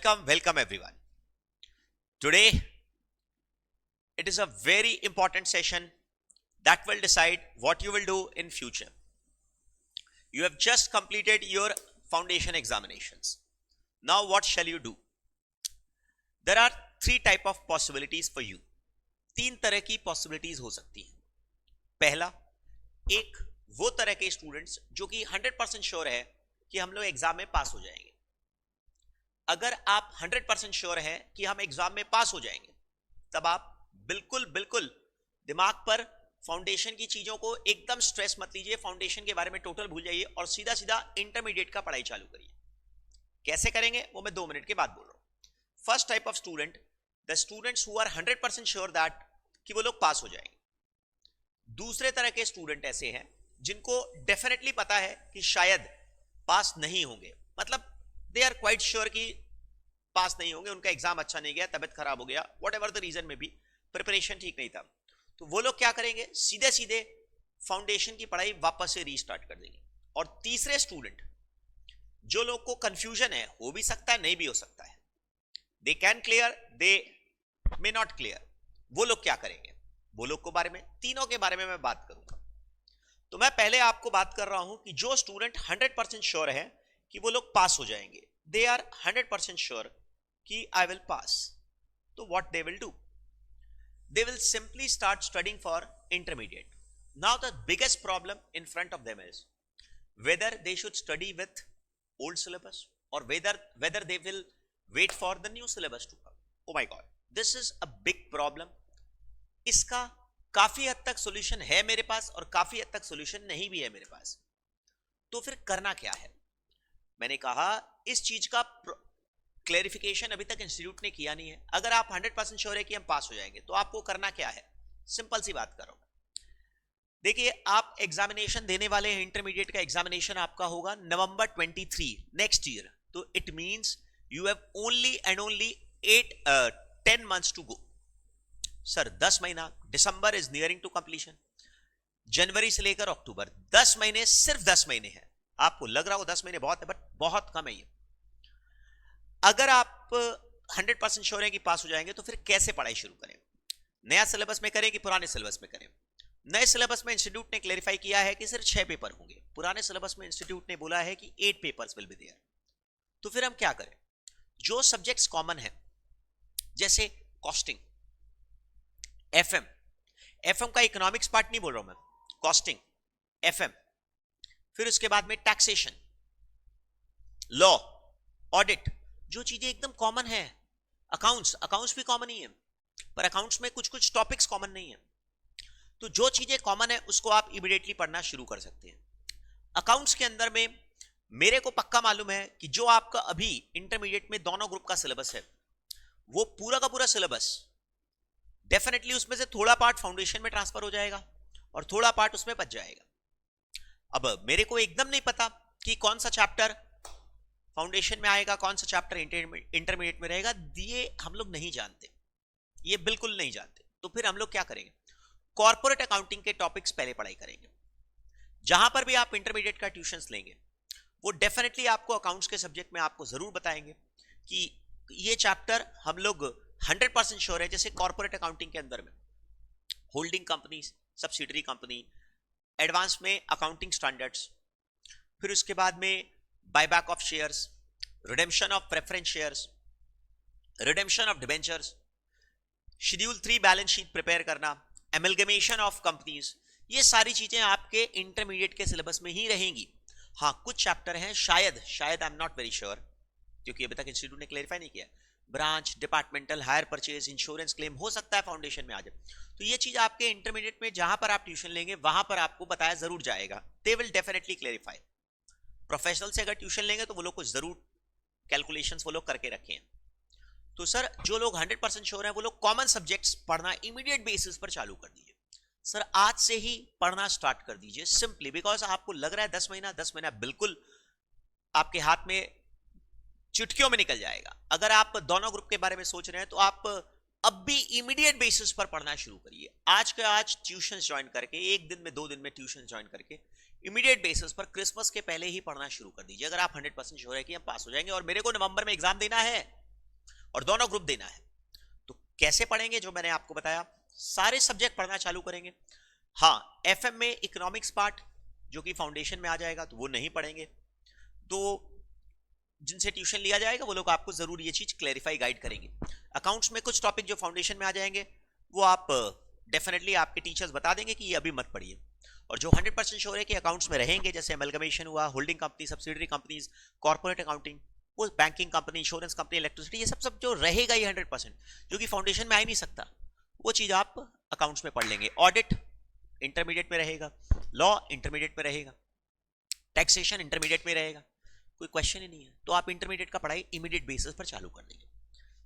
Welcome everyone. Today it is a very important session that will decide what you will do in future. You have just completed your foundation examinations. Now what shall you do? There are three type of possibilities for you. तीन तरह की possibilities हो सकती हैं. पहला, एक वो तरह के स्टूडेंट्स जो कि 100% श्योर है कि हम लोग एग्जाम में पास हो जाएंगे. अगर आप 100% श्योर हैं कि हम एग्जाम में पास हो जाएंगे, तब आप बिल्कुल दिमाग पर फाउंडेशन की चीजों को एकदम स्ट्रेस मत लीजिए, फाउंडेशन के बारे में टोटल भूल जाइए और सीधा सीधा इंटरमीडिएट का पढ़ाई चालू करिए. कैसे करेंगे वो मैं 2 मिनट के बाद बोल रहा हूं. First type of student, the students who are 100% sure that कि वो लोग पास हो जाएंगे. दूसरे तरह के स्टूडेंट ऐसे हैं जिनको डेफिनेटली पता है कि शायद पास नहीं होंगे, मतलब दे आर क्वाइट श्योर कि पास नहीं होंगे, उनका एग्जाम अच्छा नहीं गया, तबियत खराब हो गया, व्हाटएवर द रीजन में भी, प्रिपरेशन ठीक नहीं था. तो वो लोग क्या करेंगे, सीधे सीधे फाउंडेशन की पढ़ाई वापस से रीस्टार्ट कर देंगे. और तीसरे स्टूडेंट जो लोग को कंफ्यूजन है, हो भी सकता है नहीं भी हो सकता है, they can clear, they may not clear, वो लोग क्या करेंगे, वो लोग को बारे में, तीनों के बारे में मैं बात करूंगा. तो मैं पहले आपको बात कर रहा हूं कि जो स्टूडेंट 100% श्योर है कि वो लोग पास हो जाएंगे, दे आर 100% श्योर कि आई विल पास. तो what they will do, they will simply start studying for intermediate. Now the biggest problem in front of them is whether they should study with old syllabus or whether they will wait for the new syllabus to come. Oh my god, this is a big problem. इसका काफी हद तक solution है मेरे पास और काफी हद तक सॉल्यूशन नहीं भी है मेरे पास. तो फिर करना क्या है, मैंने कहा इस चीज का क्लेरिफिकेशन अभी तक इंस्टीट्यूट ने किया नहीं है. अगर आप 100% श्योर है कि हम पास हो जाएंगे तो आपको करना क्या है, सिंपल सी बात करो. देखिए, आप एग्जामिनेशन देने वाले हैं, इंटरमीडिएट का एग्जामिनेशन आपका होगा नवंबर 23 नेक्स्ट ईयर. तो it means you have only and only 10 months to go. Sir 10 महीना, December is nearing to completion, जनवरी से लेकर अक्टूबर, 10 महीने, सिर्फ 10 महीने हैं. आपको लग रहा हो 10 महीने बहुत है, बट बहुत कम है ये. अगर आप 100% श्योर हैं कि पास हो जाएंगे तो फिर कैसे पढ़ाई शुरू करें, नया सिलेबस में करें कि पुराने सिलेबस में करें. नए सिलेबस में इंस्टीट्यूट ने क्लेरिफाई किया है कि सिर्फ 6 पेपर होंगे, पुराने सिलेबस में इंस्टीट्यूट ने बोला है कि 8 पेपर्स विल बी देयर. तो फिर हम क्या करें, जो सब्जेक्ट्स कॉमन है जैसे कॉस्टिंग, एफएम का इकोनॉमिक्स पार्ट नहीं बोल रहा हूं मैं, कॉस्टिंग, एफएम, फिर उसके बाद में टैक्सेशन, लॉ, ऑडिट, जो चीजें एकदम कॉमन है. अकाउंट्स भी कॉमन ही है, पर अकाउंट्स में कुछ टॉपिक्स कॉमन नहीं है. तो जो चीजें कॉमन है उसको आप इमीडिएटली पढ़ना शुरू कर सकते हैं. अकाउंट्स के अंदर में मेरे को पक्का मालूम है कि जो आपका अभी इंटरमीडिएट में दोनों ग्रुप का सिलेबस है, वो पूरा का पूरा सिलेबस डेफिनेटली उसमें से थोड़ा पार्ट फाउंडेशन में ट्रांसफर हो जाएगा और थोड़ा पार्ट उसमें बच जाएगा. अब मेरे को एकदम नहीं पता कि कौन सा चैप्टर फाउंडेशन में आएगा, कौन सा चैप्टर इंटरमीडिएट में रहेगा, ये हम लोग नहीं जानते, ये बिल्कुल नहीं जानते. तो फिर हम लोग क्या करेंगे, कॉर्पोरेट अकाउंटिंग के टॉपिक्स पहले पढ़ाई करेंगे. जहां पर भी आप इंटरमीडिएट का ट्यूशंस लेंगे वो डेफिनेटली आपको अकाउंट्स के सब्जेक्ट में आपको जरूर बताएंगे कि ये चैप्टर हम लोग 100% श्योर है. जैसे कॉर्पोरेट अकाउंटिंग के अंदर में holding company, subsidiary company, advance में अकाउंटिंग स्टैंडर्ड्स, फिर उसके बाद में buyback of shares, redemption of preference shares, redemption of debentures, schedule 3 balance sheet prepare करना, एमलगमेशन ऑफ कंपनीज, ये सारी चीजें आपके इंटरमीडिएट के सिलेबस में ही रहेंगी. हाँ, कुछ चैप्टर हैं शायद I am not very sure, क्योंकि अभी तक इंस्टीट्यूट ने क्लेरिफाई नहीं किया, branch, departmental, hire purchase, insurance claim, हो सकता है फाउंडेशन में आ जाए. तो ये चीज आपके इंटरमीडिएट में जहां पर आप ट्यूशन लेंगे वहां पर आपको बताया जरूर जाएगा. They will definitely clarify. Professional से अगर ट्यूशन लेंगे तो वो लोग को जरूर कैलकुलेशंस वो लोग करके रखे हैं. तो सर जो लोग 100% श्योर हैं वो लोग कॉमन सब्जेक्ट्स पढ़ना इमीडिएट बेसिस पर चालू कर दीजिए. सर आज से ही पढ़ना स्टार्ट कर दीजिए, सिंपली बिकॉज आपको लग रहा है 10 महीना बिल्कुल आपके हाथ में चुटकियों में निकल जाएगा. अगर आप दोनों ग्रुप के बारे में सोच रहे हैं तो आप अब भी इमीडिएट बेसिस पर पढ़ना शुरू करिए. आज के आज ट्यूशन ज्वाइन करके, एक दिन में 2 दिन में ट्यूशन ज्वाइन करके इमीडिएट बेसिस पर क्रिसमस के पहले ही पढ़ना शुरू कर दीजिए. अगर आप 100% श्योर है कि हम पास हो जाएंगे और मेरे को नवंबर में एग्जाम देना है, और दोनों ग्रुप देना है। तो कैसे पढ़ेंगे? जो मैंने आपको बताया, सारे सब्जेक्ट पढ़ना चालू करेंगे। हाँ, एफएम में इकोनॉमिक्स पार्ट जो कि फाउंडेशन में आ जाएगा तो वो नहीं पढ़ेंगे। तो जिनसे ट्यूशन लिया जाएगा वो लोग आपको जरूर ये चीज क्लैरिफाई गाइड करेंगे। अकाउंट्स में कुछ टॉपिक जो फाउंडेशन में आ जाएंगे वो आप डेफिनेटली आपके टीचर्स बता देंगे कि ये अभी मत पढ़िए। और जो 100% श्योर है कि अकाउंट्स में रहेंगे, जैसे एमलगमेशन हुआ, holding company, subsidiary companies, corporate accounting, वो banking company, insurance company, electricity, ये सब जो रहेगा ये 100%, जो कि फाउंडेशन में आ ही नहीं सकता, वो चीज आप अकाउंट्स में पढ़ लेंगे। ऑडिट इंटरमीडिएट में रहेगा, लॉ इंटरमीडिएट में रहेगा, टैक्सेशन इंटरमीडिएट में रहेगा, कोई क्वेश्चन ही नहीं है। तो आप इंटरमीडिएट का पढ़ाई इमीडिएट बेसिस पर चालू कर देंगे।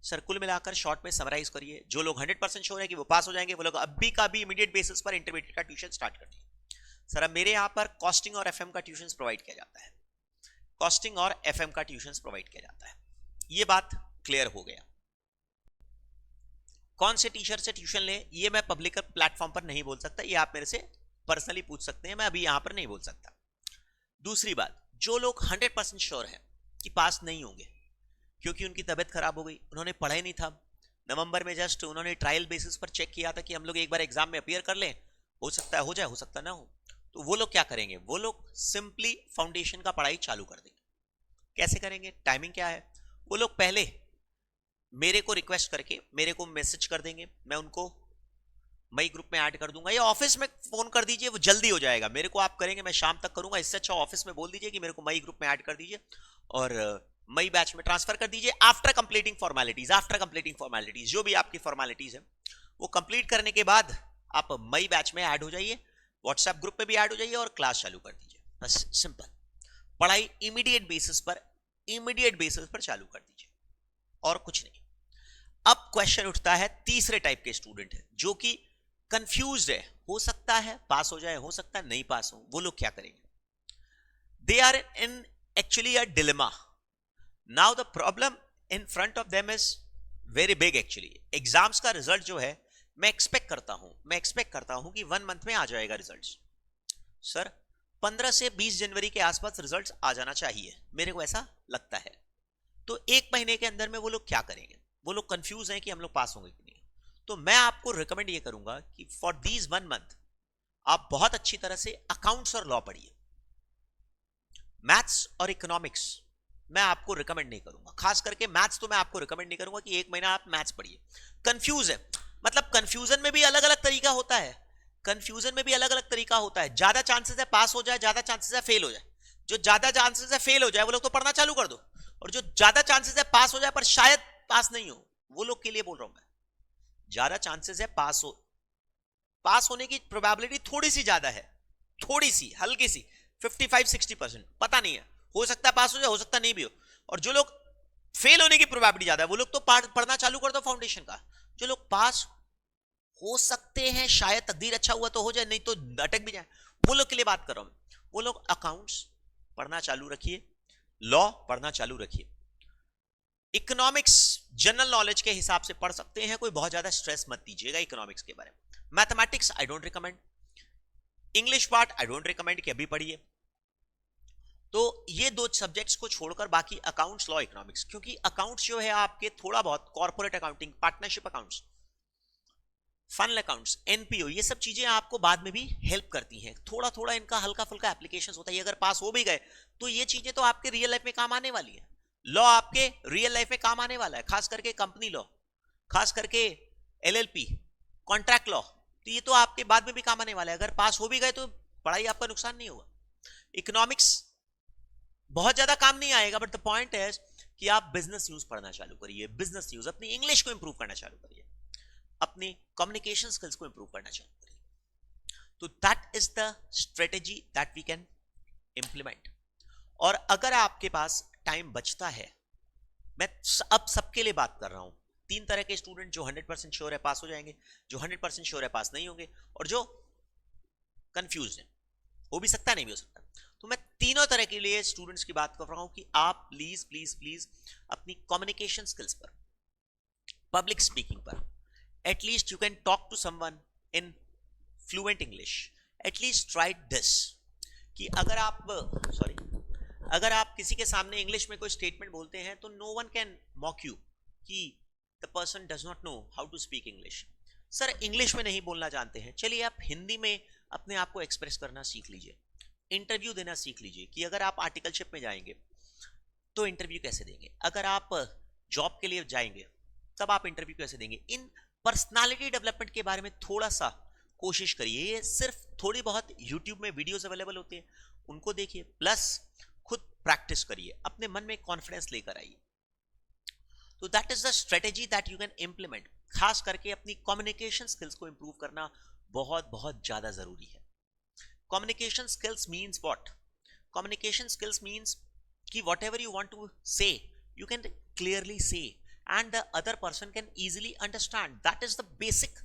सर कुल मिलाकर शॉर्ट में समराइज करिए, जो लोग 100% श्योर है कि वो पास हो जाएंगे वो लोग अभी का भी इमीडिएट बेसिस पर इंटरमीडिएट का ट्यूशन स्टार्ट कर दिए। सर अब मेरे यहाँ पर कॉस्टिंग और एफएम का ट्यूशन प्रोवाइड किया जाता है, कॉस्टिंग और एफएम का ट्यूशन प्रोवाइड किया जाता है। ये बात क्लियर हो गया। कौन से टीचर से ट्यूशन ले ये मैं पब्लिक प्लेटफॉर्म पर नहीं बोल सकता, ये आप मेरे से पर्सनली पूछ सकते हैं, मैं अभी यहां पर नहीं बोल सकता। दूसरी बात, जो लोग 100% श्योर है कि पास नहीं होंगे क्योंकि उनकी तबीयत खराब हो गई, उन्होंने पढ़ा ही नहीं था, नवंबर में जस्ट उन्होंने ट्रायल बेसिस पर चेक किया था कि हम लोग एक बार एग्जाम में अपीयर कर लें, हो सकता है हो जाए, हो सकता ना हो, तो वो लोग क्या करेंगे? वो लोग सिंपली फाउंडेशन का पढ़ाई चालू कर देंगे। कैसे करेंगे? टाइमिंग क्या है? वो लोग पहले मेरे को रिक्वेस्ट करके मेरे को मैसेज कर देंगे, मैं उनको मई ग्रुप में ऐड कर दूंगा, या ऑफिस में फोन कर दीजिए, वो जल्दी हो जाएगा। मेरे को आप करेंगे, मैं शाम तक करूंगा, इससे अच्छा ऑफिस में बोल दीजिए कि मेरे को मई ग्रुप में ऐड कर दीजिए और मई बैच में ट्रांसफर कर दीजिए। आफ्टर कंप्लीटिंग फॉर्मेलिटीज, जो भी आपकी फॉर्मेलिटीज है वो कंप्लीट करने के बाद आप मई बैच में ऐड हो जाइए, व्हाट्सएप ग्रुप में भी ऐड हो जाइए और क्लास चालू कर दीजिए। बस सिंपल, पढ़ाई इमीडिएट बेसिस पर चालू कर दीजिए और कुछ नहीं। अब क्वेश्चन उठता है, तीसरे टाइप के स्टूडेंट है जो कि कंफ्यूज्ड है, हो सकता है पास हो जाए, हो सकता है नहीं पास हो, वो लोग क्या करेंगे? They are in actually a dilemma. Now the problem in front of them is very big. Actually exams का रिजल्ट जो है मैं एक्सपेक्ट करता हूं कि 1 मंथ में आ जाएगा रिजल्ट्स। सर 15 से 20 जनवरी के आसपास रिजल्ट्स आ जाना चाहिए, मेरे को ऐसा लगता है। तो 1 महीने के अंदर में वो लोग क्या करेंगे? वो लोग कंफ्यूज हैं कि हम लोग पास होंगे कि नहीं। तो मैं आपको रिकमेंड ये करूंगा कि फॉर दीज 1 मंथ आप बहुत अच्छी तरह से अकाउंट्स और लॉ पढ़िए। मैथ्स और इकोनॉमिक्स मैं आपको रिकमेंड नहीं करूंगा, खास करके मैथ्स तो मैं आपको रिकमेंड नहीं करूंगा कि 1 महीना आप मैथ्स पढ़िए। कंफ्यूज है, मतलब कंफ्यूजन में भी अलग अलग तरीका होता है, ज्यादा चांसेस है पास हो जाए, ज्यादा चांसेस है फेल हो जाए। जो ज्यादा चांसेस है फेल हो जाए वो लोग तो पढ़ना चालू कर दो, और जो ज्यादा चांसेस है पास हो जाए पर शायद पास नहीं हो, वो लोग के लिए बोल रहा हूं मैं। ज्यादा चांसेस है पास होने की प्रोबेबिलिटी थोड़ी सी ज्यादा है, थोड़ी सी हल्की सी 55-60%, पता नहीं है, हो सकता है पास हो जाए, हो सकता नहीं भी हो। और जो लोग फेल होने की प्रोबेबिलिटी ज्यादा है वो लोग तो पढ़ना चालू कर दो फाउंडेशन का। जो लोग पास हो सकते हैं, शायद तकदीर अच्छा हुआ तो हो जाए, नहीं तो अटक भी जाए, वो लोग के लिए बात कर रहा हूं। वो लोग अकाउंट्स पढ़ना चालू रखिए, लॉ पढ़ना चालू रखिए, इकोनॉमिक्स जनरल नॉलेज के हिसाब से पढ़ सकते हैं, कोई बहुत ज्यादा स्ट्रेस मत दीजिएगा इकोनॉमिक्स के बारे में। Mathematics I don't recommend, English part I don't recommend कि अभी पढ़िए। तो ये 2 सब्जेक्ट्स को छोड़कर बाकी अकाउंट्स, लॉ, इकोनॉमिक्स, क्योंकि अकाउंट्स जो है आपके थोड़ा बहुत corporate accounting, partnership accounts, fund accounts, NPO, ये सब चीजें आपको बाद में भी हेल्प करती हैं। थोड़ा थोड़ा इनका हल्का फुल्का एप्लीकेशन होता है, अगर पास हो भी गए तो ये चीजें तो आपके रियल लाइफ में काम आने वाली है। लॉ आपके रियल लाइफ में काम आने वाला है, खास करके कंपनी लॉ, खास करके एलएलपी, कॉन्ट्रैक्ट लॉ, तो ये तो आपके बाद में भी काम आने वाला है। अगर पास हो भी गए तो पढ़ाई आपका नुकसान नहीं होगा। इकोनॉमिक्स बहुत ज्यादा काम नहीं आएगा, बट द पॉइंट है कि आप बिजनेस न्यूज पढ़ना चालू करिए, बिजनेस न्यूज, अपनी इंग्लिश को इंप्रूव करना चालू करिए, अपनी कम्युनिकेशन स्किल्स को इंप्रूव करना चालू करिए। तो that is the strategy that we can implement. और अगर आपके पास टाइम बचता है, मैं अब सबके लिए बात कर रहा हूं, 3 तरह के स्टूडेंट, जो 100% श्योर है पास हो जाएंगे, जो 100% श्योर है पास नहीं होंगे, और जो कंफ्यूज है, हो भी सकता नहीं भी हो सकता। तो मैं तीनों तरह के लिए स्टूडेंट्स की बात कर रहा हूं कि आप प्लीज प्लीज प्लीज अपनी कम्युनिकेशन स्किल्स पर, पब्लिक स्पीकिंग पर, at least you can talk to someone in fluent English, at least try this, कि अगर आप किसी के सामने इंग्लिश में कोई स्टेटमेंट बोलते हैं तो no one can mock you कि the person does not know how to speak English. Sir English में नहीं बोलना जानते हैं, चलिए आप हिंदी में अपने आप को एक्सप्रेस करना सीख लीजिए, इंटरव्यू देना सीख लीजिए कि अगर आप आर्टिकलशिप में जाएंगे तो इंटरव्यू कैसे देंगे, अगर आप जॉब के लिए जाएंगे तब आप इंटरव्यू कैसे देंगे। इन पर्सनालिटी डेवलपमेंट के बारे में थोड़ा सा कोशिश करिए। ये सिर्फ थोड़ी बहुत यूट्यूब में वीडियोस अवेलेबल होते हैं, उनको देखिए, प्लस खुद प्रैक्टिस करिए, अपने मन में कॉन्फिडेंस लेकर आइए। तो that is the strategy that you can implement. खास करके अपनी कम्युनिकेशन स्किल्स को इंप्रूव करना बहुत बहुत ज्यादा जरूरी है। Communication skills means what? Communication skills means कि whatever you want to say you can clearly say and the other person can easily understand. That is the basic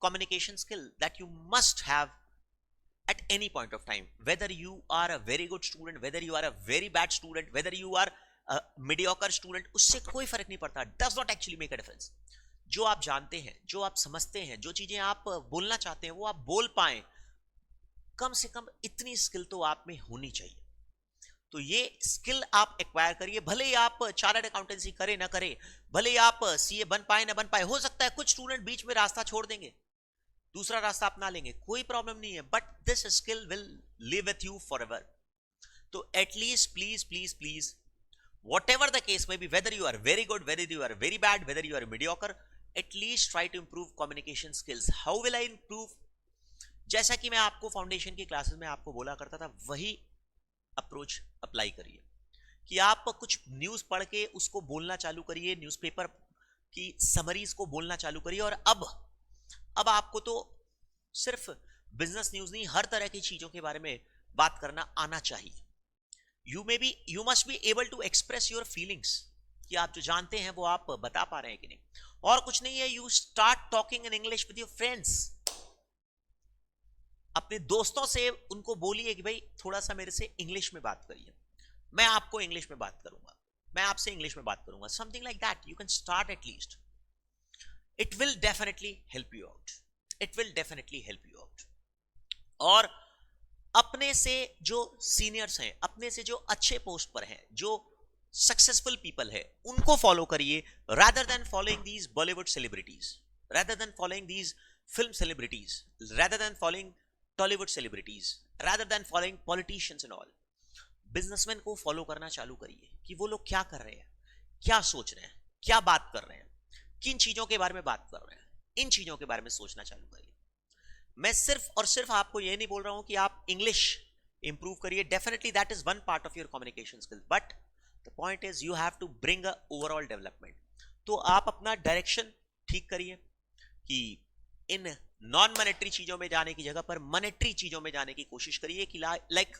communication skill that you must have at any point of time, whether you are a very good student, whether you are a very bad student, whether you are a mediocre student, उससे कोई फर्क नहीं पड़ता, does not actually make a difference। जो आप जानते हैं, जो आप समझते हैं, जो चीजें आप बोलना चाहते हैं वो आप बोल पाए, कम से कम इतनी स्किल तो आप में होनी चाहिए। तो ये स्किल आप एक्वायर करिए, भले ही आप चार्टर्ड अकाउंटेंसी करें ना करें, भले ही आप सीए बन पाए ना बन पाए, हो सकता है कुछ स्टूडेंट बीच में रास्ता छोड़ देंगे, दूसरा रास्ता अपना लेंगे, कोई प्रॉब्लम नहीं है, but this skill will live with you forever. तो at least please please please, whatever the case में be, whether you are very good, whether you are very bad, whether you are mediocre, at least try to improve communication skills. How will I improve? जैसा कि मैं आपको foundation की classes में आपको बोला करता था, वही अप्रोच अप्लाई करिए कि आप कुछ न्यूज पढ़ के उसको बोलना चालू करिए, न्यूज़पेपर की समरीज को बोलना चालू करिए। और अब आपको तो सिर्फ बिजनेस न्यूज नहीं, हर तरह की चीजों के बारे में बात करना आना चाहिए। You must be able to express your feelings, कि आप जो जानते हैं वो आप बता पा रहे हैं कि नहीं। और कुछ नहीं है, you start talking in English with your friends. अपने दोस्तों से उनको बोलिए कि भाई थोड़ा सा मेरे से इंग्लिश में बात करिए, मैं आपको इंग्लिश में बात करूंगा, मैं आपसे इंग्लिश में बात करूंगा, something like that you can start at least. It will definitely help you out, it will definitely help you out. और अपने से जो सीनियर्स हैं, अपने से जो अच्छे पोस्ट पर हैं, जो सक्सेसफुल पीपल है, उनको फॉलो करिए, rather than following these Bollywood celebrities, rather than following these film celebrities, rather than following Tollywood celebrities, rather than following politicians and all. Businessman को फॉलो करना चालू करिए कि वो लोग क्या कर रहे हैं, क्या सोच रहे हैं, क्या बात कर रहे हैं, किन चीजों के बारे में बात कर रहे हैं, इन चीजों के बारे में सोचना चालू करिए। मैं सिर्फ और सिर्फ आपको ये नहीं बोल रहा हूं कि आप इंग्लिश इंप्रूव करिए, definitely that is one part of your communication skill, but the point is you have to bring a overall development. तो आप अपना डायरेक्शन ठीक करिए कि इन नॉन मॉनेटरी चीजों में जाने की जगह पर मॉनेटरी चीजों में जाने की कोशिश करिए, कि like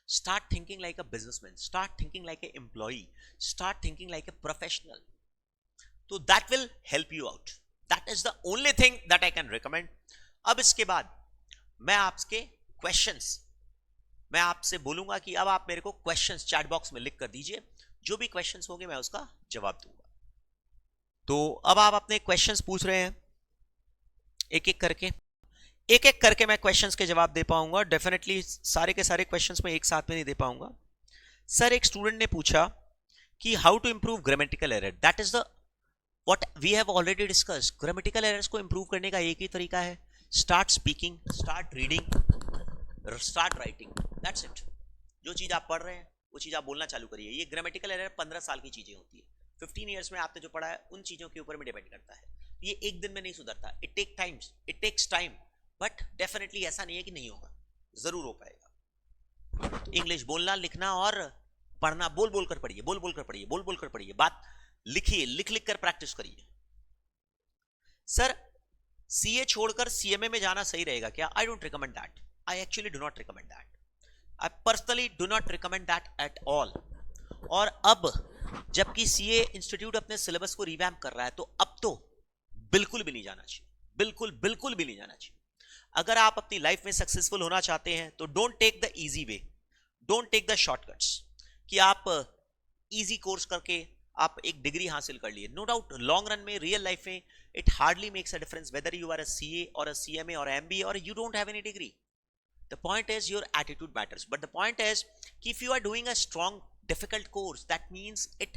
start thinking like a businessman, start thinking like a employee, start thinking like a professional. तो that will help you out, that is the only thing that I can recommend. अब इसके बाद मैं आपके क्वेश्चंस, मैं आपसे बोलूंगा कि अब आप मेरे को क्वेश्चंस चैट बॉक्स में लिख कर दीजिए, जो भी क्वेश्चंस होंगे मैं उसका जवाब दूंगा। तो अब आप अपने क्वेश्चंस पूछ रहे हैं, एक एक करके मैं क्वेश्चंस के जवाब दे पाऊंगा। डेफिनेटली सारे के सारे क्वेश्चंस मैं एक साथ में नहीं दे पाऊंगा। सर एक स्टूडेंट ने पूछा कि how to improve grammatical error, that is the what we have already discussed. Grammatical errors को इंप्रूव करने का एक ही तरीका है, start speaking, start reading, start writing, that's it. जो चीज आप पढ़ रहे हैं वो चीज आप बोलना चालू करिए। ये ग्रामेटिकल एरर 15 साल की चीजें होती है, 15 ईयर्स में आपने जो पढ़ा है उन चीजों के ऊपर में डिपेंड करता है। ये एक दिन में नहीं सुधरता, it takes time, but definitely ऐसा नहीं है कि नहीं होगा, जरूर हो पाएगा। तो इंग्लिश बोलना, लिखना और पढ़ना, बोल बोल कर पढ़िए, बोल बोल कर पढ़िए, बोल बोल कर पढ़िए, बात लिखिए, लिख लिख कर प्रैक्टिस करिए। सर सीए छोड़कर सीएमए में जाना सही रहेगा क्या? आई don't recommend that, I actually do not recommend that, I personally do not recommend that at all. और अब जबकि सीए इंस्टीट्यूट अपने सिलेबस को रिवैम्प कर रहा है, तो अब तो बिल्कुल भी नहीं जाना चाहिए, बिल्कुल बिल्कुल भी नहीं जाना चाहिए। अगर आप अपनी लाइफ में सक्सेसफुल होना चाहते हैं तो don't take the easy way, don't take the shortcuts, कि आप इजी कोर्स करके आप एक डिग्री हासिल कर लिए। नो डाउट लॉन्ग रन में, रियल लाइफ में it hardly makes a difference whether you are a CA और अ सीएमए और एमबीए और you don't have any degree. The point is your attitude matters, but the point is if you are doing a strong difficult course, that means it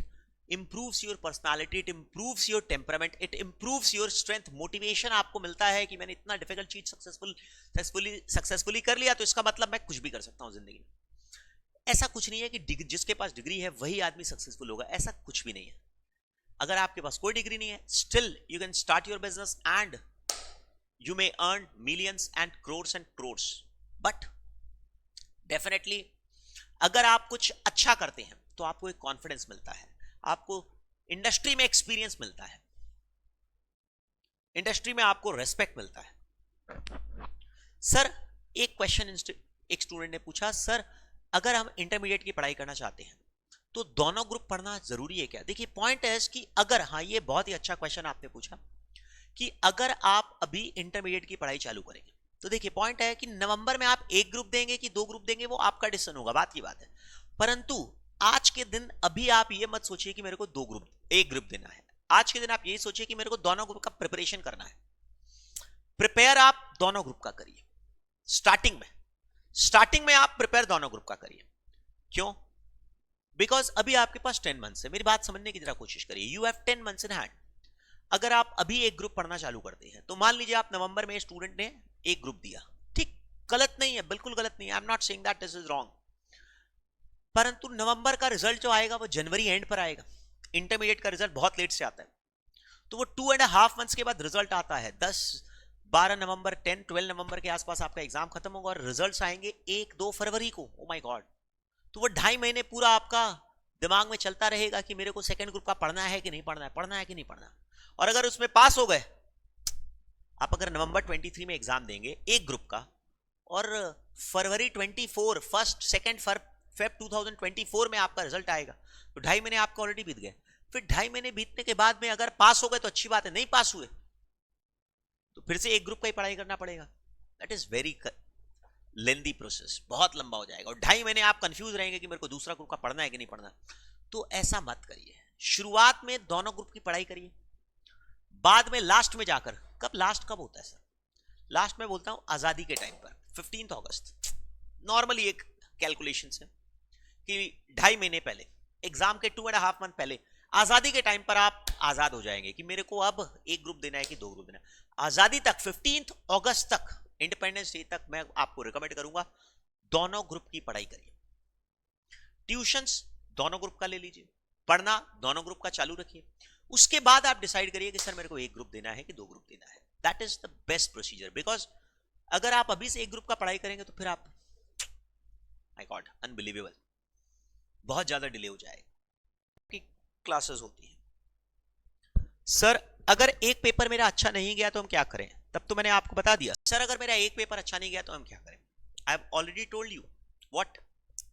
improves your personality, it improves your temperament, it improves your strength, motivation आपको मिलता है कि मैंने इतना difficult चीज successfully कर लिया तो इसका मतलब मैं कुछ भी कर सकता हूं जिंदगी में। ऐसा कुछ नहीं है कि जिसके पास डिग्री है वही आदमी सक्सेसफुल होगा, ऐसा कुछ भी नहीं है। अगर आपके पास कोई डिग्री नहीं है, still you can start your business and you may earn millions and crores, but definitely अगर आप कुछ अच्छा करते हैं तो आपको एक कॉन्फिडेंस मिलता है, आपको इंडस्ट्री में एक्सपीरियंस मिलता है, इंडस्ट्री में आपको रेस्पेक्ट मिलता है। सर एक क्वेश्चन एक स्टूडेंट ने पूछा, सर अगर हम इंटरमीडिएट की पढ़ाई करना चाहते हैं तो दोनों ग्रुप पढ़ना जरूरी है क्या? देखिए पॉइंट है कि अगर, हाँ ये बहुत ही अच्छा क्वेश्चन आपने पूछा कि अगर आप अभी इंटरमीडिएट की पढ़ाई चालू करेंगे तो देखिए पॉइंट है कि नवंबर में आप एक ग्रुप देंगे कि दो ग्रुप देंगे वो आपका डिसीजन होगा, बात की बात है। परंतु आज के दिन अभी आप ये मत सोचिए कि मेरे को एक ग्रुप देना है। आज के दिन आप ये सोचिए कि मेरे को दोनों ग्रुप का प्रिपरेशन करना है। प्रिपेयर आप दोनों ग्रुप का करिए स्टार्टिंग में आप प्रिपेयर दोनों ग्रुप का करिए। क्यों? बिकॉज अभी आपके पास 10 मंथ्स है। मेरी बात समझने की जरा कोशिश करिए। You have 10 months in hand. अगर आप अभी एक ग्रुप पढ़ना चालू करते हैं तो मान लीजिए आप नवंबर में स्टूडेंट ने एक ग्रुप दिया, ठीक, गलत नहीं है, बिल्कुल गलत नहीं है, I am not saying that this is wrong. परंतु नवंबर का रिजल्ट जो आएगा वो जनवरी एंड पर आएगा। इंटरमीडिएट का रिजल्ट बहुत लेट से आता है, तो वो 2.5 मंथ्स के बाद रिजल्ट आता है। 10, 12 नवंबर, 10, 12 नवंबर के आसपास आपका एग्जाम खत्म होगा और रिजल्ट्स आएंगे 1-2 फरवरी को। Oh my God! तो वो 2.5 महीने पूरा आपका दिमाग में चलता रहेगा कि मेरे को सेकंड ग्रुप का पढ़ना है कि नहीं पढ़ना है, पढ़ना है कि नहीं पढ़ना। और अगर उसमें पास हो गए, आप अगर नवंबर 23 में एग्जाम देंगे एक ग्रुप का और फरवरी 24 फर्स्ट सेकंड फेब 2024 में आपका रिजल्ट आएगा, तो 2.5 महीने आपको ऑलरेडी बीत गए। फिर 2.5 महीने बीतने के बाद में अगर पास हो गए तो अच्छी बात है, नहीं पास हुए तो फिर से एक ग्रुप का ही पढ़ाई करना पड़ेगा। That is very lengthy process, बहुत लंबा हो जाएगा और 2.5 महीने आप कंफ्यूज रहेंगे कि मेरे को दूसरा ग्रुप का पढ़ना है कि नहीं पढ़ना। तो ऐसा मत करिए। शुरुआत में दोनों ग्रुप की पढ़ाई करिए, बाद में लास्ट में जाकर, लास्ट कब होता है सर? लास्ट में बोलता हूं आजादी के टाइम पर 15 अगस्त। नॉर्मली एक कैलकुलेशन है कि 2.5 महीने पहले, एग्जाम के 2.5 मंथ पहले, आजादी के टाइम पर आप आजाद हो जाएंगे कि मेरे को अब एक ग्रुप देना है कि दो ग्रुप देना है। आजादी तक 15 अगस्त तक, इंडिपेंडेंस डे तक मैं आपको रिकमेंड करूंगा दोनों ग्रुप की पढ़ाई करिए। ट्यूशंस दोनों ग्रुप का ले लीजिए, पढ़ना दोनों ग्रुप का चालू रखिए। उसके बाद आप डिसाइड करिए कि सर मेरे को एक ग्रुप देना है कि दो ग्रुप देना है। That is the best procedure. Because अगर आप अभी से एक ग्रुप का पढ़ाई करेंगे तो फिर आप, माय गॉड, अनबिलीवेबल, बहुत ज्यादा डिले हो जाएगा कि क्लासेस होती है। सर अगर एक पेपर मेरा अच्छा नहीं गया तो हम क्या करें? तब तो मैंने आपको बता दिया। सर अगर मेरा एक पेपर अच्छा नहीं गया तो हम क्या करें? I have already told you. What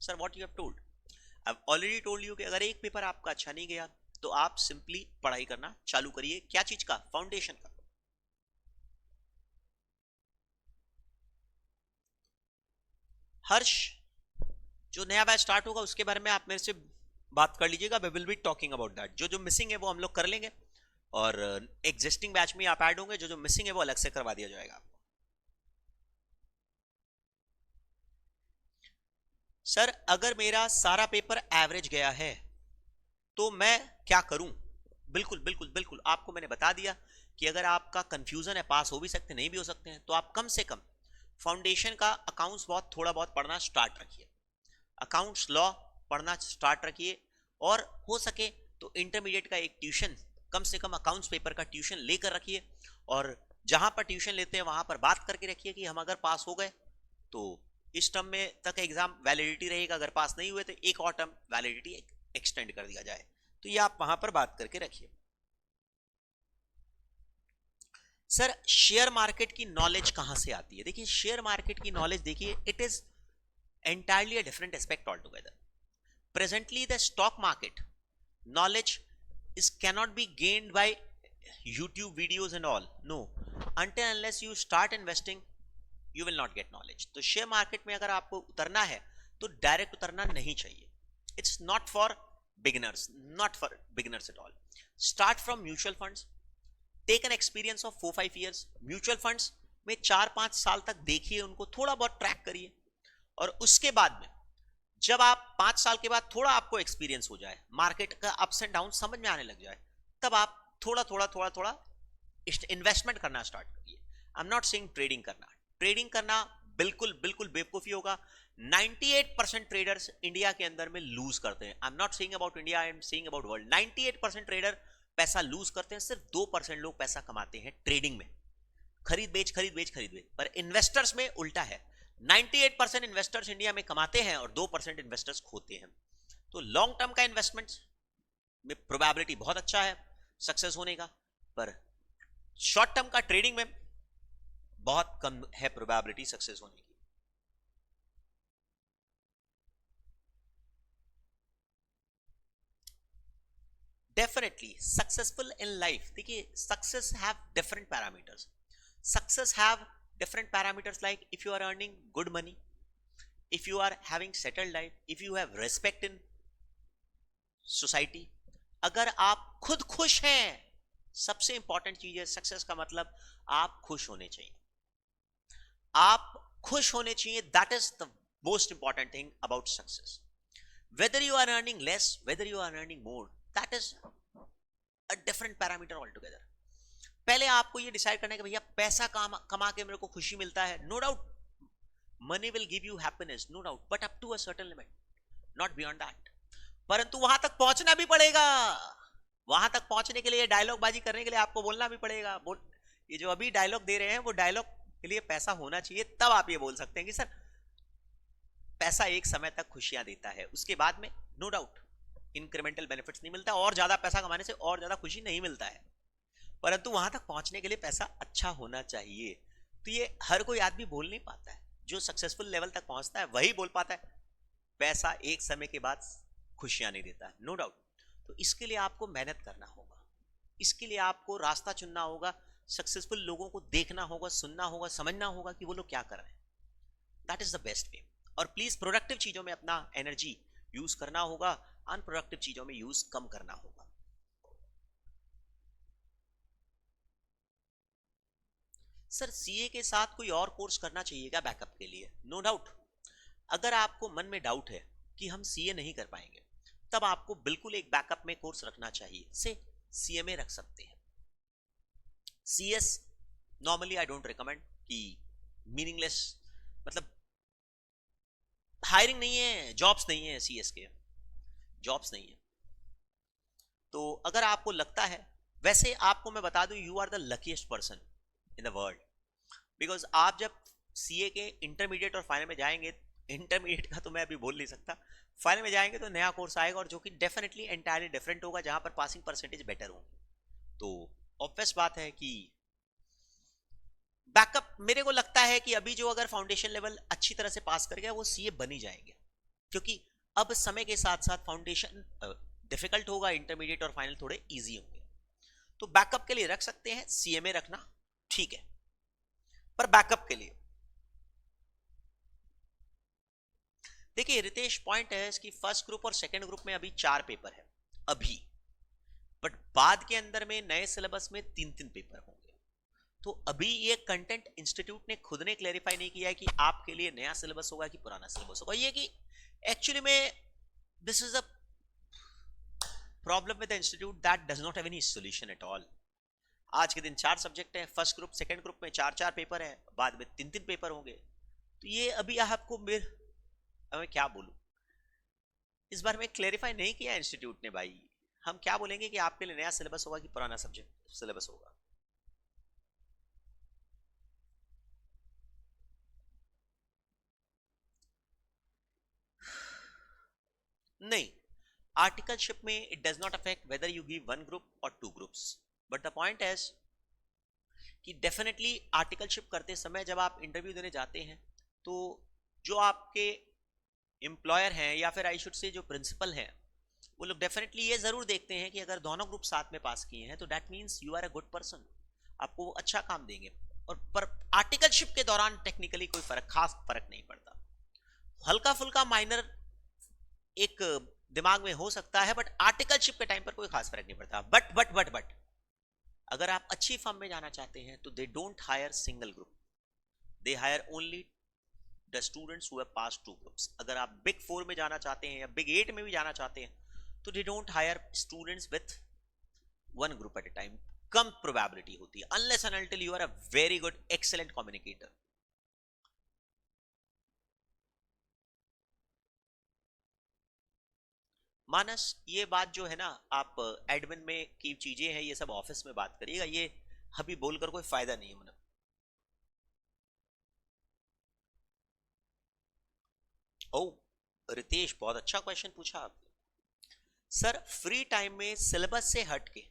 sir? What you have told? I have already told you कि अगर एक पेपर आपका अच्छा नहीं गया तो आप सिंपली पढ़ाई करना चालू करिए। क्या चीज का? फाउंडेशन का। हर्ष, जो नया बैच स्टार्ट होगा उसके बारे में आप मेरे से बात कर लीजिएगा। We will be talking about that. जो जो मिसिंग है वो हम लोग कर लेंगे और एग्जिस्टिंग बैच में आप ऐड होंगे, जो जो मिसिंग है वो अलग से करवा दिया जाएगा आपको। सर अगर मेरा सारा पेपर एवरेज गया है तो मैं क्या करूं? बिल्कुल बिल्कुल बिल्कुल, आपको मैंने बता दिया कि अगर आपका कंफ्यूजन है, पास हो भी सकते नहीं भी हो सकते हैं, तो आप कम से कम फाउंडेशन का अकाउंट्स थोड़ा बहुत पढ़ना स्टार्ट रखिए, अकाउंट्स लॉ पढ़ना स्टार्ट रखिए, और हो सके तो इंटरमीडिएट का एक ट्यूशन, कम से कम अकाउंट्स पेपर का ट्यूशन लेकर रखिए। और जहां पर ट्यूशन लेते हैं वहां पर बात करके रखिए कि हम अगर पास हो गए तो इस टर्म में तक एग्जाम वैलिडिटी रहेगा, अगर पास नहीं हुए तो एक और टर्म वैलिडिटी एक्सटेंड कर दिया जाए। तो ये आप वहां पर बात करके रखिए। सर शेयर मार्केट की नॉलेज कहां से आती है? देखिए शेयर मार्केट की नॉलेज, देखिए it is entirely a different aspect altogether. Presently the stock market knowledge cannot be gained by YouTube videos and all. No, until unless you start investing you will not get knowledge. तो share market में अगर आपको उतरना है तो direct उतरना नहीं चाहिए. It's not for beginners, not for beginners at all. Start from mutual funds. Take an experience of 4-5 years. Mutual funds में 4-5 साल तक देखिए, उनको थोड़ा बहुत ट्रैक करिए, और उसके बाद में जब आप 5 साल के बाद थोड़ा आपको एक्सपीरियंस हो जाए, मार्केट का अप्स एंड डाउन समझ में आने लग जाए, तब आप थोड़ा थोड़ा थोड़ा थोड़ा इन्वेस्टमेंट करना स्टार्ट करिए। I am not saying trading करना, ट्रेडिंग करना बिल्कुल बिल्कुल बेवकूफी होगा। 98% ट्रेडर्स इंडिया के अंदर में लूज करते हैं। I am not saying about India, I am saying about world. 98% trader पैसा लूज करते हैं, सिर्फ 2% लोग पैसा कमाते हैं ट्रेडिंग में, खरीद बेच खरीद बेच खरीद बेच। पर इन्वेस्टर्स में उल्टा है, 98% इन्वेस्टर्स इंडिया में कमाते हैं और 2% इन्वेस्टर्स खोते हैं। तो लॉन्ग टर्म का इन्वेस्टमेंट में प्रोबेबिलिटी बहुत अच्छा है सक्सेस होने का, पर शॉर्ट टर्म का ट्रेडिंग में बहुत कम है प्रोबेबिलिटी सक्सेस होने की। डेफिनेटली सक्सेसफुल इन लाइफ, देखिए success have different parameters. Success have different parameters like if you are earning good money, if you are having settled life, if you have respect in society। अगर आप खुद खुश हैं, सबसे important चीज है success का मतलब आप खुश होने चाहिए, आप खुश होने चाहिए। That is the most important thing about success. Whether you are earning less, whether you are earning more, that is a different parameter all together. पहले आपको ये डिसाइड करना है कि भैया पैसा कमा के मेरे को खुशी मिलता है, no doubt money will give you happiness, no doubt, but up to a certain limit, not beyond that. परंतु वहां तक पहुंचना भी पड़ेगा। वहां तक पहुंचने के लिए डायलॉग बाजी करने के लिए आपको बोलना भी पड़ेगा। ये जो अभी डायलॉग दे रहे हैं वो डायलॉग के लिए पैसा होना चाहिए, तब आप ये बोल सकते हैं कि सर पैसा एक समय तक खुशियां देता है, उसके बाद में नो डाउट इंक्रीमेंटल बेनिफिट्स नहीं मिलता, और ज्यादा पैसा कमाने से और ज्यादा खुशी नहीं मिलता है। परंतु वहां तक पहुंचने के लिए पैसा अच्छा होना चाहिए। तो ये हर कोई आदमी बोल नहीं पाता है, जो सक्सेसफुल लेवल तक पहुंचता है वही बोल पाता है पैसा एक समय के बाद खुशियां नहीं देता है, नो डाउट। तो इसके लिए आपको मेहनत करना होगा, इसके लिए आपको रास्ता चुनना होगा, सक्सेसफुल लोगों को देखना होगा, सुनना होगा, समझना होगा कि वो लोग क्या कर रहे हैं। That is the best way. और प्लीज प्रोडक्टिव चीजों में अपना एनर्जी यूज करना होगा, अनप्रोडक्टिव चीजों में यूज कम करना होगा। सर सीए के साथ कोई और कोर्स करना चाहिए क्या बैकअप के लिए? No doubt. अगर आपको मन में डाउट है कि हम सीए नहीं कर पाएंगे, तब आपको बिल्कुल एक बैकअप में कोर्स रखना चाहिए। से सीएमए रख सकते हैं। CS normally I don't recommend कि मीनिंगलेस, मतलब हायरिंग नहीं है, जॉब्स नहीं है, सीएस के जॉब्स नहीं है। तो अगर आपको लगता है, वैसे आपको मैं बता दूं you are the luckiest person in the world, because आप जब सीए के इंटरमीडिएट और फाइनल में जाएंगे, इंटरमीडिएट का तो मैं अभी बोल नहीं सकता, फाइनल में जाएंगे तो नया कोर्स आएगा और जो कि डेफिनेटली एंटायरली डिफरेंट होगा, जहां पर पासिंग परसेंटेज बेटर होंगे। तो ऑब्वियस बात है कि बैकअप मेरे को लगता है कि अभी जो अगर फाउंडेशन लेवल अच्छी तरह से पास कर गया वो सीए बन ही जाएंगे, क्योंकि अब समय के साथ साथ फाउंडेशन डिफिकल्ट होगा, इंटरमीडिएट और फाइनल थोड़े इजी होंगे। तो बैकअप के लिए रख सकते हैं, सीएमए रखना ठीक है, पर बैकअप के लिए देखिए रितेश, पॉइंट है कि फर्स्ट ग्रुप और सेकंड ग्रुप में अभी 4 पेपर है अभी, बट बाद के अंदर में नए सिलेबस में 3-3 पेपर होंगे। तो अभी ये कंटेंट इंस्टीट्यूट ने खुद ने क्लेरिफाई नहीं किया है कि आपके लिए नया सिलेबस होगा कि पुराना सिलेबस होगा। ये कि एक्चुअली में this is a problem with the institute that does not have any solution at all. आज के दिन 4 सब्जेक्ट है, फर्स्ट ग्रुप सेकंड ग्रुप में 4-4 पेपर है, बाद में 3-3 पेपर होंगे। तो ये अभी आपको मैं क्या बोलूं, इस बार में क्लेरिफाई नहीं किया इंस्टीट्यूट ने भाई। हम क्या बोलेंगे कि आपके लिए नया सिलेबस होगा कि पुराना सब्जेक्ट सिलेबस होगा। नहीं, आर्टिकलशिप में it does not affect whether you give 1 group और 2 groups, but the point is कि डेफिनेटली आर्टिकलशिप करते समय जब आप इंटरव्यू देने जाते हैं, तो जो आपके एम्प्लॉयर हैं या फिर आई शुड से जो प्रिंसिपल हैं, वो लोग डेफिनेटली ये जरूर देखते हैं कि अगर दोनों ग्रुप साथ में पास किए हैं तो that means you are a good person, आपको वो अच्छा काम देंगे। और पर आर्टिकलशिप के दौरान टेक्निकली कोई खास फर्क नहीं पड़ता, हल्का फुल्का माइनर एक दिमाग में हो सकता है, बट आर्टिकलशिप के टाइम पर कोई खास फर्क नहीं पड़ता। बट अगर आप अच्छी फर्म में जाना चाहते हैं तो they don't hire single group, they hire only the students who have pass 2 groups. अगर आप बिग 4 में जाना चाहते हैं या बिग 8 में भी जाना चाहते हैं तो they don't hire students with 1 group at a time. कम प्रोबेबिलिटी होती है unless and until you are a very good excellent communicator. Manas, ये बात जो है ना, आप एडमिन में की चीजें हैं, ये सब ऑफिस में बात करिएगा, ये अभी बोलकर कोई फायदा नहीं है। मतलब ओ रितेश, बहुत अच्छा क्वेश्चन पूछा आपने। सर, फ्री टाइम में सिलेबस से हटके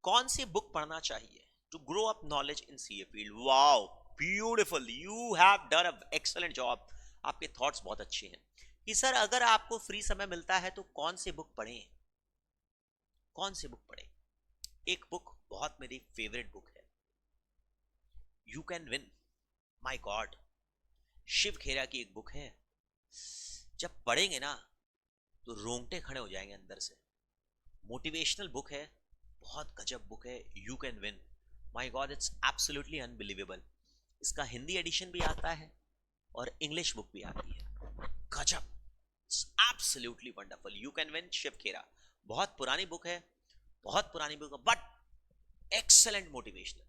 कौन सी बुक पढ़ना चाहिए to grow up knowledge in CA field? Wow, beautiful, you have done a excellent job. आपके थॉट्स बहुत अच्छे हैं कि सर अगर आपको फ्री समय मिलता है तो कौन सी बुक पढ़ें, कौन सी बुक पढ़ें? एक बुक बहुत मेरी फेवरेट बुक है, you can win. My God, Shiv Khera की एक बुक है, जब पढ़ेंगे ना तो रोंगटे खड़े हो जाएंगे अंदर से। मोटिवेशनल बुक है, बहुत गजब बुक है, you can win. My God, it's absolutely unbelievable. इसका हिंदी एडिशन भी आता है और इंग्लिश बुक भी आती है। गजब, it's absolutely wonderful. You can win, Shiv Khera. बहुत पुरानी बुक है, बहुत पुरानी बुक है, but excellent motivational.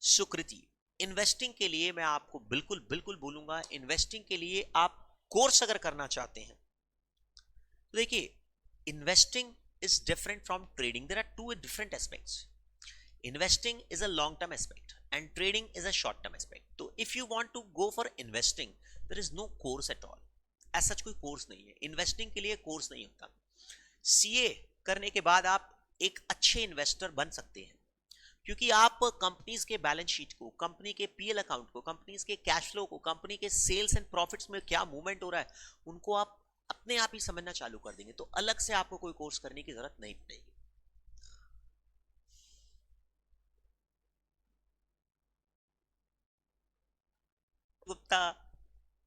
Sukriti, investing के लिए मैं आपको बिल्कुल बिल्कुल बोलूंगा, इन्वेस्टिंग के लिए आप कोर्स अगर करना चाहते हैं तो देखिए, investing is different from trading. There are two different aspects. Investing is a long term aspect and trading is a short term aspect. तो if you want to go for investing, there is no course at all. ऐसा कोई course नहीं है, investing के लिए course नहीं होता। CA करने के बाद आप एक अच्छे इन्वेस्टर बन सकते हैं, क्योंकि आप कंपनीज के बैलेंस शीट को, कंपनी के पीएल अकाउंट को, कंपनीज के कैश फ्लो को, कंपनी के सेल्स एंड प्रॉफिट्स में क्या मूवमेंट हो रहा है, उनको आप अपने आप ही समझना चालू कर देंगे। तो अलग से आपको कोई कोर्स करने की जरूरत नहीं पड़ेगी। गुप्ता,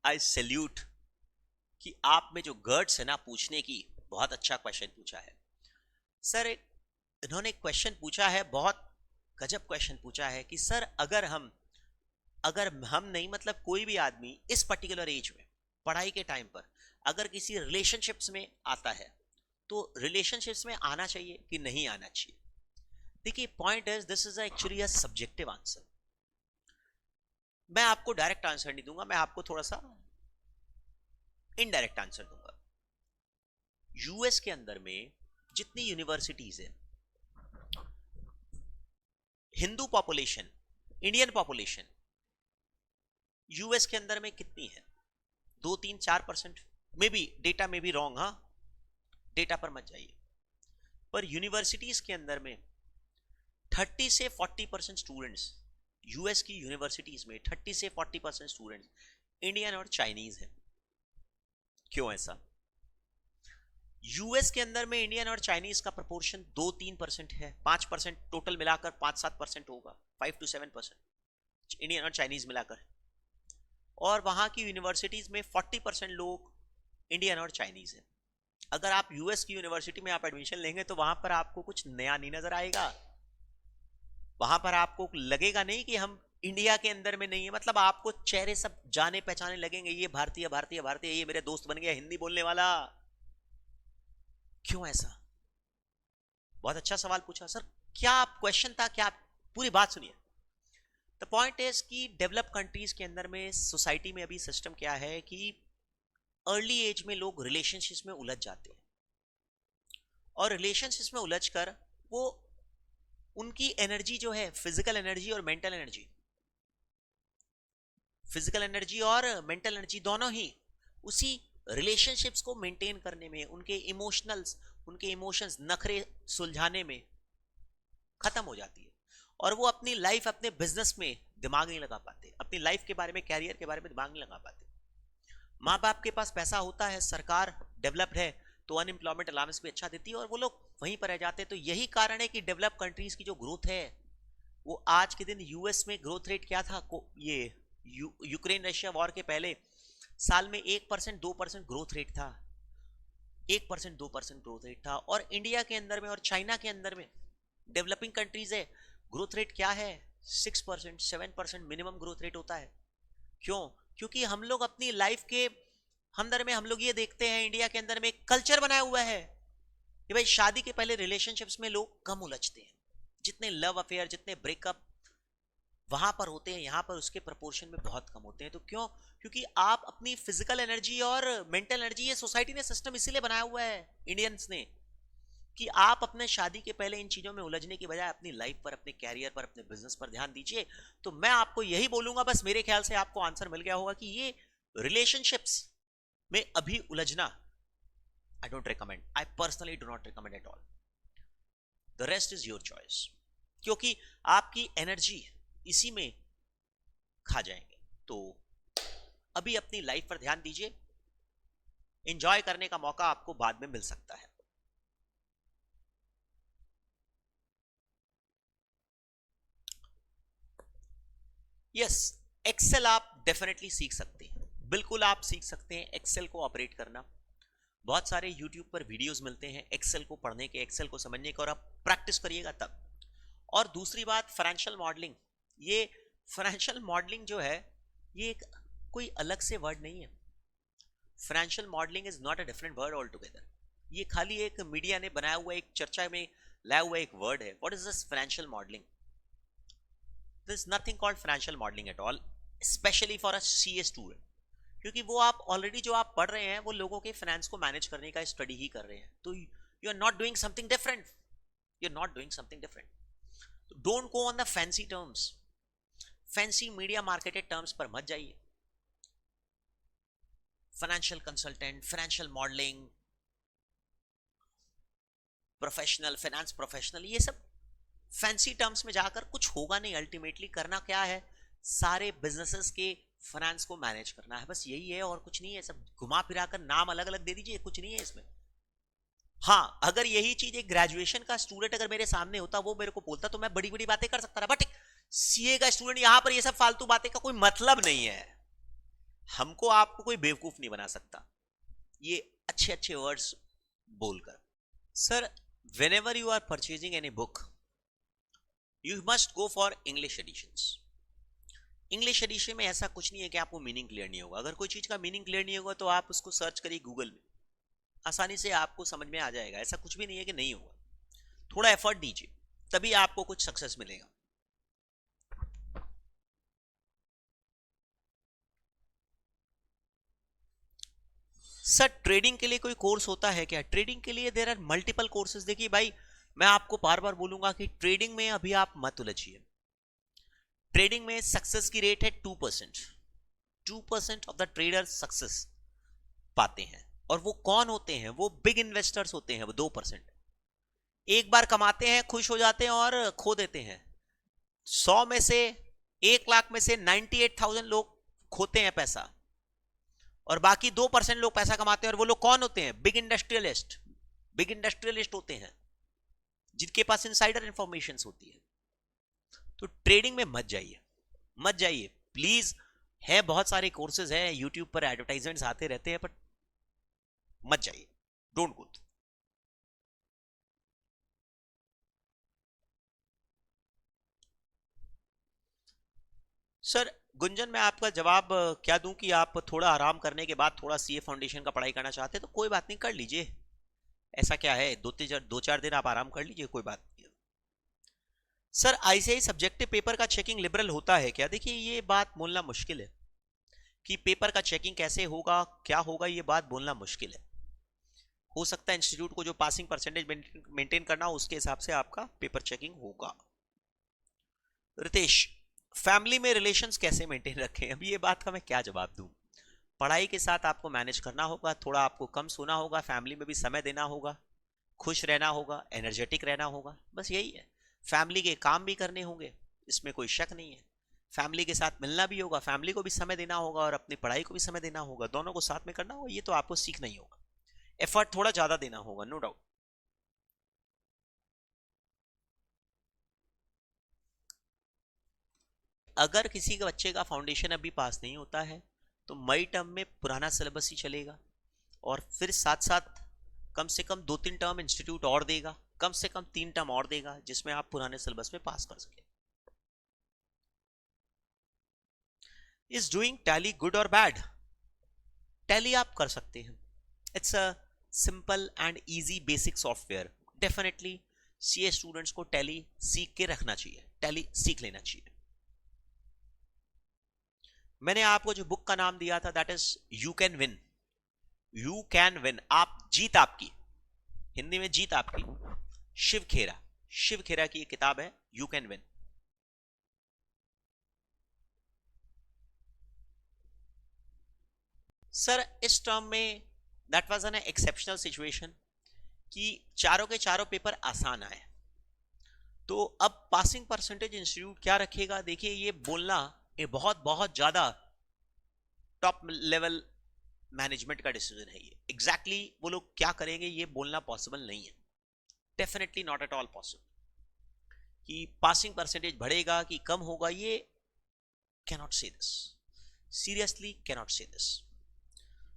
आई सैल्यूट कि आप में जो गर्ड्स है ना पूछने की, बहुत अच्छा क्वेश्चन पूछा है। सर, इन्होंने क्वेश्चन पूछा है, बहुत गजब क्वेश्चन पूछा है कि सर अगर हम नहीं, मतलब कोई भी आदमी इस पर्टिकुलर एज में, पढ़ाई के टाइम पर अगर किसी रिलेशनशिप्स में आता है तो रिलेशनशिप्स में आना चाहिए कि नहीं आना चाहिए? देखिए, point is this is actually a subjective answer. मैं आपको डायरेक्ट आंसर नहीं दूंगा, मैं आपको थोड़ा सा इनडायरेक्ट आंसर दूंगा। यूएस के अंदर में जितनी यूनिवर्सिटीज है, Hindu population, Indian population US के अंदर में कितनी है? 2-3-4%, मे बी डेटा में भी रॉन्ग, हाँ, डेटा पर मत जाइए, पर यूनिवर्सिटीज के अंदर में 30 से 40% स्टूडेंट्स, यूएस की यूनिवर्सिटीज में 30 से 40% स्टूडेंट्स इंडियन और चाइनीज हैं। क्यों ऐसा? यूएस के अंदर में इंडियन और चाइनीज का प्रोपोर्शन 2-3% है, 5% टोटल मिलाकर 5-7% होगा, 5 to 7% इंडियन और चाइनीज मिलाकर। और वहां की यूनिवर्सिटीज में 40% लोग इंडियन और चाइनीज हैं। अगर आप यूएस की यूनिवर्सिटी में आप एडमिशन लेंगे तो वहां पर आपको कुछ नया नहीं नजर आएगा। वहां पर आपको लगेगा नहीं कि हम इंडिया के अंदर में नहीं है, मतलब आपको चेहरे सब जाने पहचाने लगेंगे, ये भारतीय भारतीय भारतीय, ये मेरे दोस्त बन गया हिंदी बोलने वाला। क्यों ऐसा? बहुत अच्छा सवाल पूछा सर। क्या क्वेश्चन था, क्या? पूरी बात सुनिए। द पॉइंट इज कि डेवलप कंट्रीज के अंदर में सोसाइटी में अभी सिस्टम क्या है कि अर्ली एज में लोग रिलेशनशिप्स में उलझ जाते हैं, और रिलेशनशिप्स में उलझकर वो उनकी एनर्जी जो है, फिजिकल एनर्जी और मेंटल एनर्जी, फिजिकल एनर्जी और मेंटल एनर्जी दोनों ही उसी रिलेशनशिप्स को मेंटेन करने में, उनके इमोशंस नखरे सुलझाने में खत्म हो जाती है, और वो अपनी लाइफ, अपने बिजनेस में दिमाग नहीं लगा पाते, अपनी लाइफ के बारे में, कैरियर के बारे में दिमाग नहीं लगा पाते। माँ बाप के पास पैसा होता है, सरकार डेवलप्ड है तो अनएम्प्लॉयमेंट अलाउंस भी अच्छा देती है, और वो लोग वहीं पर रह जाते हैं। तो यही कारण है कि डेवलप कंट्रीज की जो ग्रोथ है, वो आज के दिन यूएस में ग्रोथ रेट क्या था, ये यूक्रेन रशिया वॉर के पहले साल में 1% 2% ग्रोथ रेट था, 1% 2% ग्रोथ रेट था। और इंडिया के अंदर में और चाइना के अंदर में, डेवलपिंग कंट्रीज है, ग्रोथ रेट क्या है? 6%, 7% मिनिमम ग्रोथ रेट होता है। क्यों? क्योंकि हम लोग अपनी लाइफ के अंदर में हम लोग ये देखते हैं, इंडिया के अंदर में एक कल्चर बनाया हुआ है कि भाई शादी के पहले रिलेशनशिप्स में लोग कम उलझते हैं। जितने लव अफेयर, जितने ब्रेकअप वहां पर होते हैं, यहां पर उसके प्रपोर्शन में बहुत कम होते हैं। तो क्यों? क्योंकि आप अपनी फिजिकल एनर्जी और मेंटल एनर्जी, ये सोसाइटी ने सिस्टम इसीलिए बनाया हुआ है इंडियंस ने, कि आप अपने शादी के पहले इन चीजों में उलझने की बजाय अपनी लाइफ पर, अपने कैरियर पर, अपने बिजनेस पर ध्यान दीजिए। तो मैं आपको यही बोलूंगा, बस मेरे ख्याल से आपको आंसर मिल गया होगा कि ये रिलेशनशिप्स में अभी उलझना I don't recommend, I personally do not recommend at all. The rest is your choice, क्योंकि आपकी एनर्जी इसी में खा जाएंगे। तो अभी अपनी लाइफ पर ध्यान दीजिए, एंजॉय करने का मौका आपको बाद में मिल सकता है। यस, एक्सेल आप डेफिनेटली सीख सकते हैं, बिल्कुल आप सीख सकते हैं एक्सेल को ऑपरेट करना। बहुत सारे यूट्यूब पर वीडियोस मिलते हैं एक्सेल को पढ़ने के, एक्सेल को समझने के, और आप प्रैक्टिस करिएगा तब। और दूसरी बात, फाइनेंशियल मॉडलिंग। ये फाइनेंशियल मॉडलिंग जो है, ये एक कोई अलग से वर्ड नहीं है। Financial modelling is not a different word all together. ये खाली एक मीडिया ने बनाया हुआ, एक चर्चा में लाया हुआ एक वर्ड है। What is this financial modelling? There is nothing called financial modeling at all, especially for a CA student, क्योंकि वो आप ऑलरेडी जो आप पढ़ रहे हैं वो लोगों के फाइनेंस को मैनेज करने का स्टडी ही कर रहे हैं। तो you are not doing something different, you are not doing something different. Don't go on the fancy terms, fancy media marketed terms पर मत जाइए। Financial consultant, financial modelling, professional, finance professional, ये सब फैंसी टर्म्स में जाकर कुछ होगा नहीं। अल्टीमेटली करना क्या है? सारे बिजनेसेस के फाइनेंस को मैनेज करना है, बस यही है और कुछ नहीं है। सब घुमा फिरा कर नाम अलग अलग दे दीजिए, कुछ नहीं है इसमें। हाँ, अगर यही चीज एक ग्रेजुएशन का स्टूडेंट अगर मेरे सामने होता, वो मेरे को बोलता, तो मैं बड़ी बड़ी बातें कर सकता था, बट सीए का स्टूडेंट यहां पर ये सब फालतू बातें का कोई मतलब नहीं है। हमको आपको कोई बेवकूफ नहीं बना सकता ये अच्छे अच्छे वर्ड्स बोलकर। Sir, whenever you are purchasing any book, you must go for English editions. English edition में ऐसा कुछ नहीं है कि आपको मीनिंग क्लियर नहीं होगा। अगर कोई चीज का मीनिंग क्लियर नहीं होगा तो आप उसको सर्च करिए गूगल में, आसानी से आपको समझ में आ जाएगा। ऐसा कुछ भी नहीं है कि नहीं होगा। थोड़ा एफर्ट दीजिए, तभी आपको कुछ सक्सेस मिलेगा। सर, ट्रेडिंग के लिए कोई कोर्स होता है क्या? ट्रेडिंग के लिए देयर आर मल्टीपल कोर्सेज। देखिए भाई, मैं आपको बार बार बोलूंगा कि ट्रेडिंग में अभी आप मत उलझिए। ट्रेडिंग में सक्सेस की रेट है 2%। 2% ऑफ द ट्रेडर सक्सेस पाते हैं, और वो कौन होते हैं? वो बिग इन्वेस्टर्स होते हैं। वो 2% एक बार कमाते हैं, खुश हो जाते हैं और खो देते हैं। 100 में से 1 लाख में से 98,000 लोग खोते हैं पैसा, और बाकी 2% लोग पैसा कमाते हैं। और वो लोग कौन होते हैं? Big industrialist. बिग इंडस्ट्रियलिस्ट होते हैं जिनके पास इनसाइडर इंफॉर्मेशन होती है। तो ट्रेडिंग में मत जाइए, मत जाइए प्लीज। है बहुत सारे कोर्सेज हैं, यूट्यूब पर एडवर्टाइजमेंट्स आते रहते हैं, बट मत जाइए, डोंट गो। सर गुंजन, मैं आपका जवाब क्या दूं कि आप थोड़ा आराम करने के बाद थोड़ा सीए फाउंडेशन का पढ़ाई करना चाहते हैं तो कोई बात नहीं, कर लीजिए। ऐसा क्या है, 2-4 दिन आप आराम कर लीजिए, कोई बात नहीं। सर, आईसीआई सब्जेक्टिव पेपर का चेकिंग लिबरल होता है क्या? देखिए, ये बात बोलना मुश्किल है कि पेपर का चेकिंग कैसे होगा, क्या होगा, ये बात बोलना मुश्किल है। हो सकता है इंस्टीट्यूट को जो पासिंग परसेंटेज मेंटेन करना हो उसके हिसाब से आपका पेपर चेकिंग होगा। रितेश, फैमिली में रिलेशंस कैसे मेंटेन रखें? अब ये बात का मैं क्या जवाब दूं। पढ़ाई के साथ आपको मैनेज करना होगा, थोड़ा आपको कम सोना होगा, फैमिली में भी समय देना होगा, खुश रहना होगा, एनर्जेटिक रहना होगा, बस यही है। फैमिली के काम भी करने होंगे, इसमें कोई शक नहीं है। फैमिली के साथ मिलना भी होगा, फैमिली को भी समय देना होगा, और अपनी पढ़ाई को भी समय देना होगा, दोनों को साथ में करना होगा। ये तो आपको सीखना ही होगा, एफर्ट थोड़ा ज्यादा देना होगा, नो डाउट। अगर किसी के बच्चे का फाउंडेशन अभी पास नहीं होता है तो मई टर्म में पुराना सिलेबस ही चलेगा, और फिर साथ साथ कम से कम 2-3 टर्म इंस्टीट्यूट और देगा, कम से कम 3 टर्म और देगा जिसमें आप पुराने सिलेबस में पास कर सके. इज डूइंग टैली गुड और बैड? टैली आप कर सकते हैं. It's a simple and easy basic software. Definitely CA students को टैली सीख के रखना चाहिए, टैली सीख लेना चाहिए. मैंने आपको जो बुक का नाम दिया था that is you can win. You can win, आप जीत आपकी, हिंदी में जीत आपकी. शिव खेरा, शिव खेरा की एक किताब है यू कैन विन. सर इस टर्म में that was an exceptional situation कि चारों के चारों पेपर आसान आए. तो अब पासिंग परसेंटेज इंस्टीट्यूट क्या रखेगा, देखिए ये बोलना ये बहुत बहुत ज्यादा टॉप लेवल मैनेजमेंट का डिसीजन है. ये एग्जैक्टली वो लोग क्या करेंगे ये बोलना पॉसिबल नहीं है. Definitely not at all possible कि पासिंग परसेंटेज बढ़ेगा कि कम होगा, ये cannot say this, seriously cannot say this.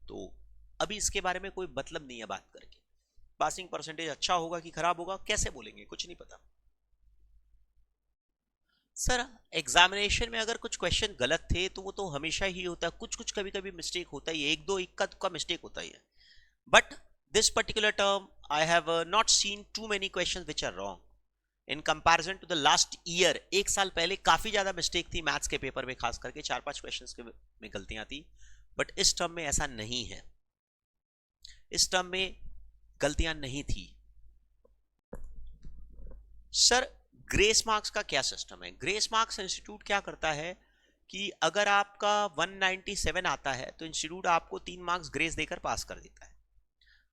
तो अभी इसके बारे में कोई मतलब नहीं है बात करके. पासिंग परसेंटेज अच्छा होगा कि खराब होगा कैसे बोलेंगे, कुछ नहीं पता. सर एग्जामिनेशन में अगर कुछ क्वेश्चन गलत थे तो वो तो हमेशा ही होता है, कुछ कुछ कभी कभी मिस्टेक होता ही है, एक दो इक्का दुक्का मिस्टेक होता ही है. But this particular term I have not seen too many questions which are wrong in comparison to the last year. एक साल पहले काफी ज्यादा मिस्टेक थी मैथ्स के पेपर में, खास करके 4-5 क्वेश्चंस में गलतियां थी. बट इस टर्म में ऐसा नहीं है, इस टर्म में गलतियां नहीं थी. सर ग्रेस मार्क्स का क्या सिस्टम है? ग्रेस मार्क्स इंस्टीट्यूट क्या करता है कि अगर आपका 197 आता है तो इंस्टीट्यूट आपको 3 मार्क्स ग्रेस देकर पास कर देता है.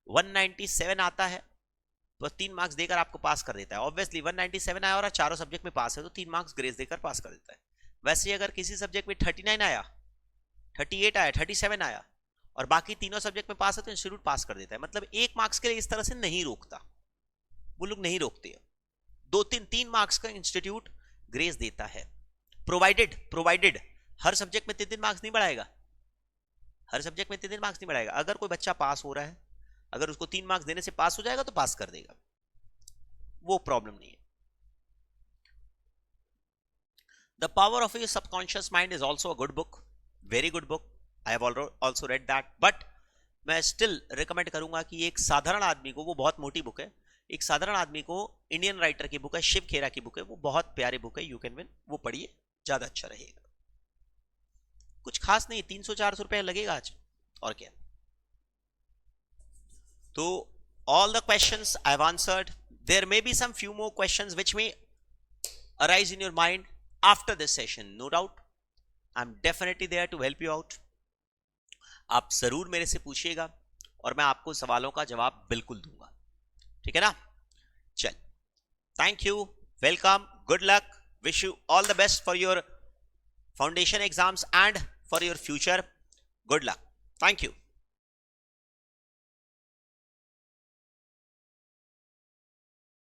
197 आता है तो 3 मार्क्स देकर आपको पास कर देता है. ऑब्वियसली 197 आया और चारों सब्जेक्ट में पास है तो 3 मार्क्स ग्रेस देकर पास कर देता है. वैसे अगर किसी सब्जेक्ट में 39 आया, 38 आया, 37 आया और बाकी तीनों सब्जेक्ट में पास है तो इंस्टीट्यूट पास कर देता है. मतलब 1 मार्क्स के लिए इस तरह से नहीं रोकता, वो लोग नहीं रोकते हैं. 2-3 मार्क्स का इंस्टीट्यूट ग्रेस देता है, प्रोवाइडेड हर सब्जेक्ट में 3 मार्क्स नहीं बढ़ाएगा, हर सब्जेक्ट में 3 मार्क्स नहीं बढ़ाएगा. अगर कोई बच्चा पास हो रहा है, अगर उसको 3 मार्क्स देने से पास हो जाएगा तो पास कर देगा, वो प्रॉब्लम नहीं है. The power of your subconscious mind is also a good book, very good book. I have also read that. But मैं स्टिल रिकमेंड करूंगा कि एक साधारण आदमी को, वो बहुत मोटी बुक है, एक साधारण आदमी को इंडियन राइटर की बुक है, शिव खेरा की बुक है, वो बहुत प्यारी बुक है, यू कैन विन, वो पढ़िए, ज्यादा अच्छा रहेगा. कुछ खास नहीं, 300-400 रुपए लगेगा आज, और क्या. तो all the questions I've answered. There may be some few more questions which may arise in your mind after this session, no doubt. I'm definitely there to help you out. आप जरूर मेरे से पूछिएगा और मैं आपको सवालों का जवाब बिल्कुल दूंगा, ठीक है ना. चल, thank you, welcome, good luck, wish you all the best for your foundation exams and for your future. Good luck, thank you.